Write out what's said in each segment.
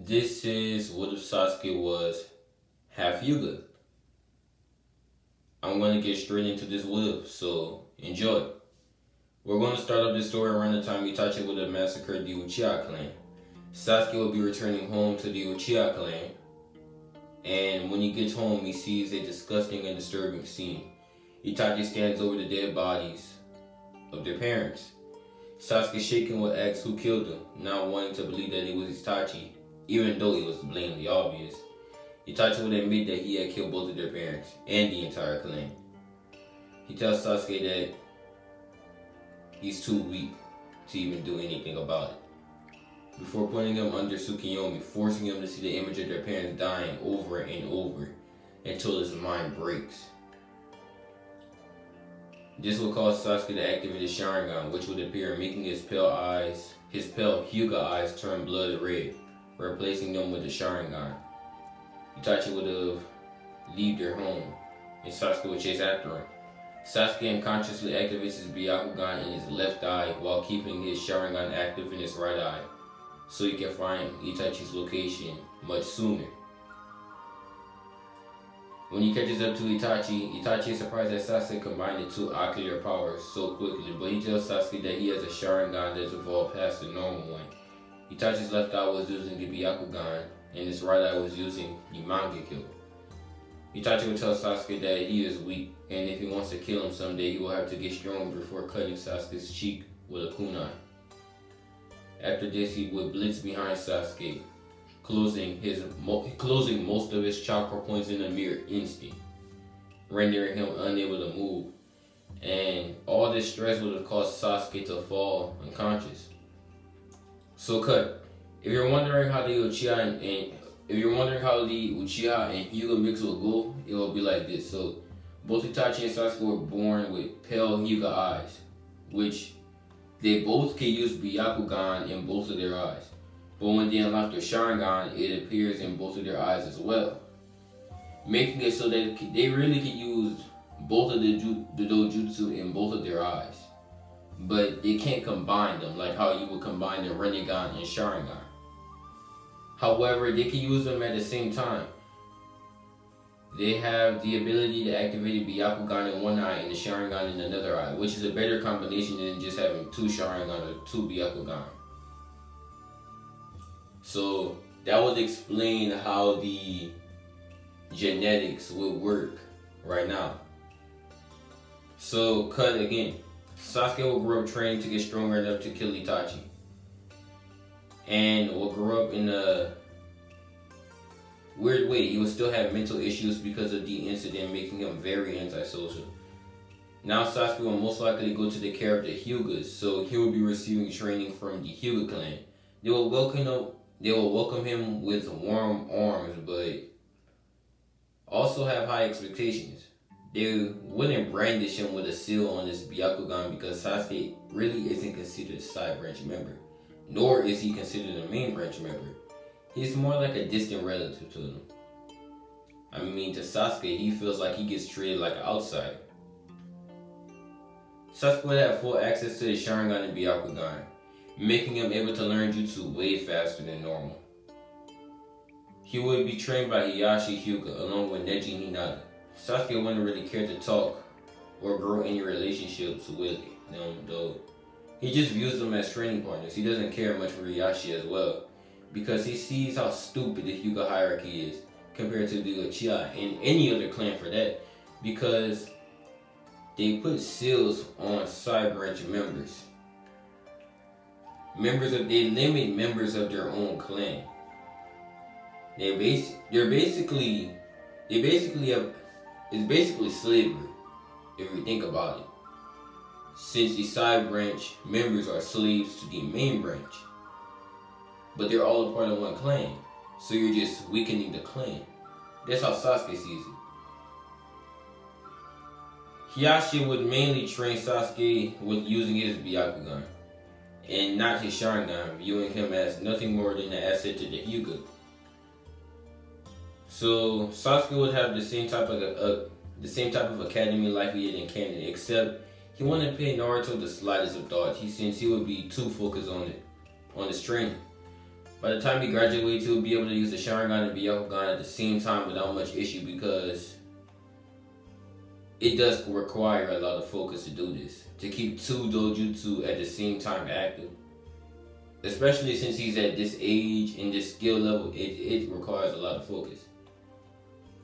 This is what if Sasuke was half Hyuga. I'm going to get straight into this what if, so enjoy. We're going to start up this story around the time Itachi would have massacred the Uchiha clan. Sasuke will be returning home to the Uchiha clan, and when he gets home, he sees a disgusting and disturbing scene. Itachi stands over the dead bodies of their parents. Sasuke, shaken, will ask who killed them, not wanting to believe that it was Itachi, even though it was blatantly obvious. Itachi would admit that he had killed both of their parents and the entire clan. He tells Sasuke that he's too weak to even do anything about it, before putting him under Tsukuyomi, forcing him to see the image of their parents dying over and over until his mind breaks. This will cause Sasuke to activate his Sharingan, which would appear, making his pale Hyuga eyes turn blood red, replacing them with the Sharingan. Itachi would have leave their home, and Sasuke would chase after him. Sasuke unconsciously activates his Byakugan in his left eye while keeping his Sharingan active in his right eye, so he can find Itachi's location much sooner. When he catches up to Itachi is surprised that Sasuke combined the two ocular powers so quickly, but he tells Sasuke that he has a Sharingan that's evolved past the normal one. Itachi's left eye was using the Byakugan, and his right eye was using the Mangekyo. Itachi will tell Sasuke that he is weak, and if he wants to kill him someday, he will have to get stronger before cutting Sasuke's cheek with a kunai. After this, he would blitz behind Sasuke, closing most of his chakra points in a mere instant, rendering him unable to move. And all this stress would have caused Sasuke to fall unconscious. So cut. If you're wondering how the Uchiha and Hyuga mix will go, it will be like this. So both Itachi and Sasuke were born with pale Hyuga eyes, which they both can use Byakugan in both of their eyes. But when they unlock their Sharingan, it appears in both of their eyes as well, making it so that they really can use both of the dojutsu in both of their eyes. But they can't combine them like how you would combine the Rinnegan and Sharingan. However, they can use them at the same time. They have the ability to activate the Byakugan in one eye and the Sharingan in another eye, which is a better combination than just having two Sharingan or two Byakugan. So that would explain how the genetics would work right now. So cut again. Sasuke will grow up training to get stronger enough to kill Itachi, and will grow up in a weird way. He will still have mental issues because of the incident, making him very antisocial. Now Sasuke will most likely go to the care of the Hyugas, so he will be receiving training from the Hyuga clan. They will welcome him with warm arms, but also have high expectations. They wouldn't brandish him with a seal on his Byakugan because Sasuke really isn't considered a side branch member, nor is he considered a main branch member. He's more like a distant relative to them. I mean, to Sasuke, he feels like he gets treated like an outsider. Sasuke would have full access to his Sharingan and Byakugan, making him able to learn jutsu way faster than normal. He would be trained by Hiyashi Hyuga along with Neji Hinata. Sasuke wouldn't really care to talk or grow any relationships with them, though. He just views them as training partners. He doesn't care much for Hiyashi as well, because he sees how stupid the Hyuga hierarchy is compared to the Uchiha and any other clan for that, because they put seals on side branch members. They limit members of their own clan. It's basically slavery, if you think about it, since the side branch members are slaves to the main branch. But they're all a part of one clan, so you're just weakening the clan. That's how Sasuke sees it. Hiyashi would mainly train Sasuke with using his Byakugan, and not his Sharingan, viewing him as nothing more than an asset to the Hyuga. So Sasuke would have the same type of academy life he did in canon, except he wouldn't pay Naruto the slightest of thought, since he would be too focused on his training. By the time he graduates, he'll be able to use the Sharingan and Byakugan at the same time without much issue because it does require a lot of focus to do this. To keep two dojutsu at the same time active. Especially since he's at this age and this skill level, it requires a lot of focus.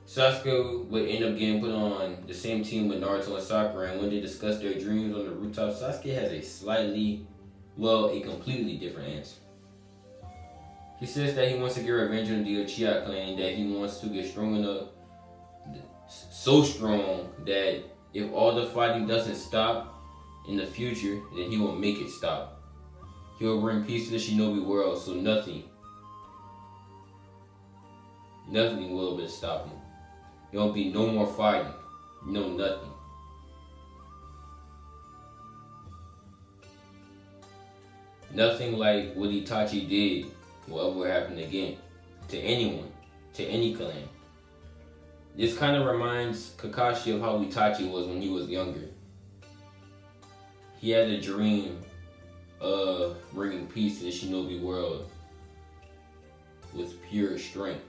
Sasuke would end up getting put on the same team with Naruto and Sakura, and when they discuss their dreams on the rooftop, Sasuke has a completely different answer. He says that he wants to get revenge on the Uchiha clan, that he wants to get strong enough, so strong that if all the fighting doesn't stop in the future, then he will make it stop. He will bring peace to the shinobi world, so nothing will be stop him. There won't be no more fighting, no nothing. Nothing like what Itachi did will ever happen again to anyone, to any clan. This kind of reminds Kakashi of how Itachi was when he was younger. He had a dream of bringing peace to the shinobi world with pure strength.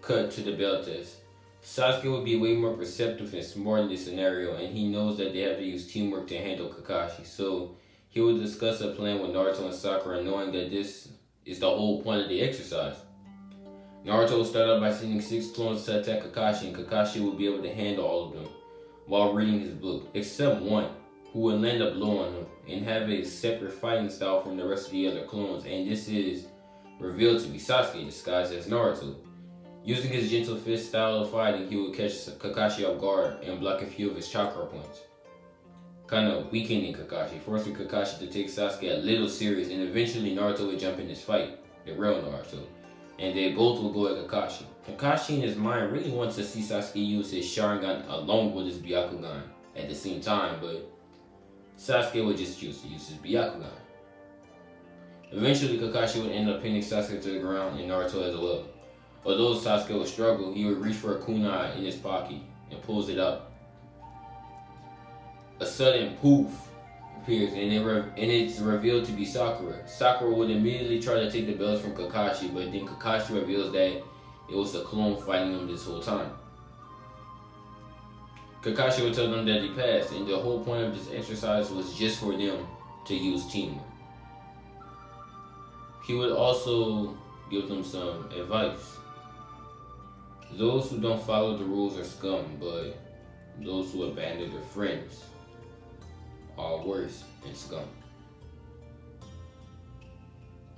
Cut to the bell test. Sasuke would be way more perceptive and smart in this scenario, and he knows that they have to use teamwork to handle Kakashi. So he will discuss a plan with Naruto and Sakura, knowing that this is the whole point of the exercise. Naruto will start out by sending 6 clones to attack Kakashi, and Kakashi will be able to handle all of them while reading his book, except one, who will land up low on him and have a separate fighting style from the rest of the other clones, and this is revealed to be Sasuke disguised as Naruto. Using his gentle fist style of fighting, he will catch Kakashi off guard and block a few of his chakra points, kind of weakening Kakashi, forcing Kakashi to take Sasuke a little serious, and eventually Naruto will jump in this fight, the real Naruto, and they both will go at Kakashi. Kakashi in his mind really wants to see Sasuke use his Sharingan along with his Byakugan at the same time, but Sasuke would just choose to use his Byakugan. Eventually Kakashi would end up pinning Sasuke to the ground and Naruto as well. Although Sasuke would struggle, he would reach for a kunai in his pocket and pulls it out. A sudden poof appears and it's revealed to be Sakura. Sakura would immediately try to take the belts from Kakashi, but then Kakashi reveals that it was a clone fighting him this whole time. Kakashi would tell them that he passed, and the whole point of this exercise was just for them to use teamwork. He would also give them some advice. Those who don't follow the rules are scum, but those who abandon their friends are worse than scum.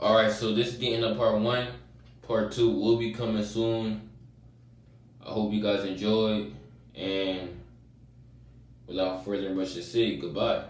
Alright, so this is the end of part 1. Part 2 will be coming soon. I hope you guys enjoyed, and without further much to say, goodbye.